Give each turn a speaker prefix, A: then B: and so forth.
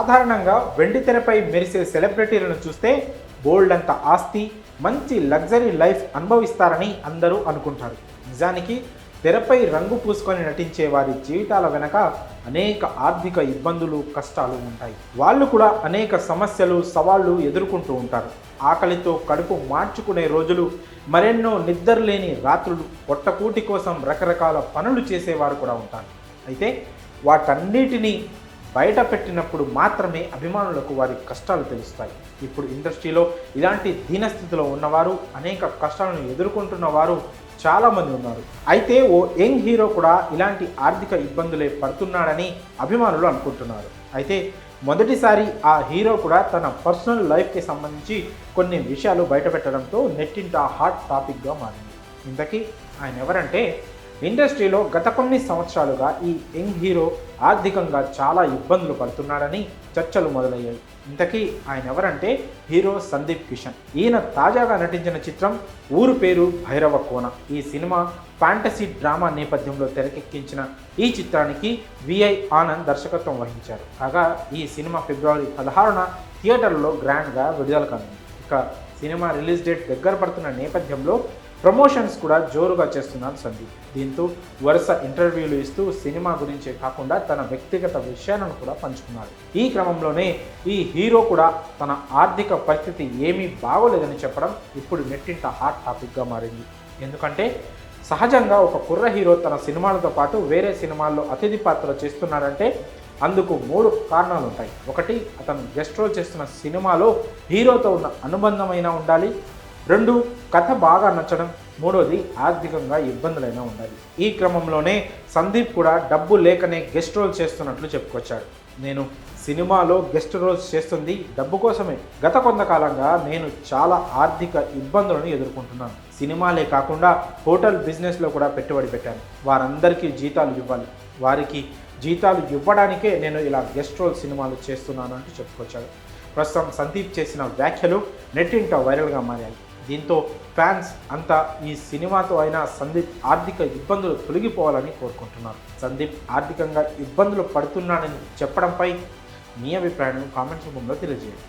A: సాధారణంగా వెండితెరపై మెరిసే సెలబ్రిటీలను చూస్తే బోల్డ్ అంత ఆస్తి, మంచి లగ్జరీ లైఫ్ అనుభవిస్తారని అందరూ అనుకుంటారు. నిజానికి తెరపై రంగు పూసుకొని నటించే వారి జీవితాల వెనక అనేక ఆర్థిక ఇబ్బందులు, కష్టాలు ఉంటాయి. వాళ్ళు కూడా అనేక సమస్యలు, సవాళ్లు ఎదుర్కొంటూ ఉంటారు. ఆకలితో కడుపు మార్చుకునే రోజులు, మరెన్నో నిద్రలేని రాత్రులు, పొట్టకూటి కోసం రకరకాల పనులు చేసేవారు కూడా ఉంటారు. అయితే వాటన్నిటినీ బయట పెట్టినప్పుడు మాత్రమే అభిమానులకు వారి కష్టాలు తెలుస్తాయి. ఇప్పుడు ఇండస్ట్రీలో ఇలాంటి దీనస్థితిలో ఉన్నవారు, అనేక కష్టాలను ఎదుర్కొంటున్న వారు చాలామంది ఉన్నారు. అయితే ఓ యంగ్ హీరో కూడా ఇలాంటి ఆర్థిక ఇబ్బందులే పడుతున్నాడని అభిమానులు అనుకుంటున్నారు. అయితే మొదటిసారి ఆ హీరో కూడా తన పర్సనల్ లైఫ్కి సంబంధించి కొన్ని విషయాలు బయటపెట్టడంతో నెట్టింట హాట్ టాపిక్గా మారింది. ఇంతకీ ఆయన ఎవరంటే, ఇండస్ట్రీలో గత కొన్ని సంవత్సరాలుగా ఈ యంగ్ హీరో ఆర్థికంగా చాలా ఇబ్బందులు పడుతున్నాడని చర్చలు మొదలయ్యాయి. ఇంతకీ ఆయన ఎవరంటే హీరో సందీప్ కిషన్. ఈయన తాజాగా నటించిన చిత్రం ఊరు పేరు భైరవ కోన. ఈ సినిమా ఫ్యాంటసీ డ్రామా నేపథ్యంలో తెరకెక్కించిన ఈ చిత్రానికి విఐ ఆనంద్ దర్శకత్వం వహించారు. కాగా ఈ సినిమా ఫిబ్రవరి 16న థియేటర్లో గ్రాండ్గా విడుదల కానుంది. ఇక సినిమా రిలీజ్ డేట్ దగ్గర పడుతున్న నేపథ్యంలో ప్రమోషన్స్ కూడా జోరుగా చేస్తున్నారు సందీప్. దీంతో వరుస ఇంటర్వ్యూలు ఇస్తూ సినిమా గురించే కాకుండా తన వ్యక్తిగత విషయాలను కూడా పంచుకున్నాడు. ఈ క్రమంలోనే ఈ హీరో కూడా తన ఆర్థిక పరిస్థితి ఏమీ బాగోలేదని చెప్పడం ఇప్పుడు నెట్టింట హాట్ టాపిక్గా మారింది. ఎందుకంటే సహజంగా ఒక కుర్ర హీరో తన సినిమాలతో పాటు వేరే సినిమాల్లో అతిథి పాత్ర చేస్తున్నాడంటే అందుకు 3 కారణాలు ఉంటాయి. ఒకటి, అతను గెస్ట్ రోల్ చేస్తున్న సినిమాలో హీరోతో ఉన్న అనుబంధమైనా ఉండాలి. 2, కథ బాగా నచ్చడం. 3వది, ఆర్థికంగా ఇబ్బందులైనా ఉండాలి. ఈ క్రమంలోనే సందీప్ కూడా డబ్బు లేకనే గెస్ట్ రోల్ చేస్తున్నట్లు చెప్పుకొచ్చాడు. నేను సినిమాలో గెస్ట్ రోల్స్ చేస్తుంది డబ్బు కోసమే. గత కొంతకాలంగా నేను చాలా ఆర్థిక ఇబ్బందులను ఎదుర్కొంటున్నాను. సినిమాలే కాకుండా హోటల్ బిజినెస్లో కూడా పెట్టుబడి పెట్టాను. వారందరికీ జీతాలు ఇవ్వాలి. వారికి జీతాలు ఇవ్వడానికే నేను ఇలా గెస్ట్ రోల్ సినిమాలు చేస్తున్నాను అంటూ చెప్పుకొచ్చాడు. ప్రస్తుతం సందీప్ చేసిన వ్యాఖ్యలు నెట్టింట వైరల్గా మారాయి. దీంతో ఫ్యాన్స్ అంతా ఈ సినిమాతో అయినా సందీప్ ఆర్థిక ఇబ్బందులు తొలగిపోవాలని కోరుకుంటున్నారు. సందీప్ ఆర్థికంగా ఇబ్బందులు పడుతున్నాడని చెప్పడంపై మీ అభిప్రాయాన్ని కామెంట్స్ రూపంలో తెలియజేయండి.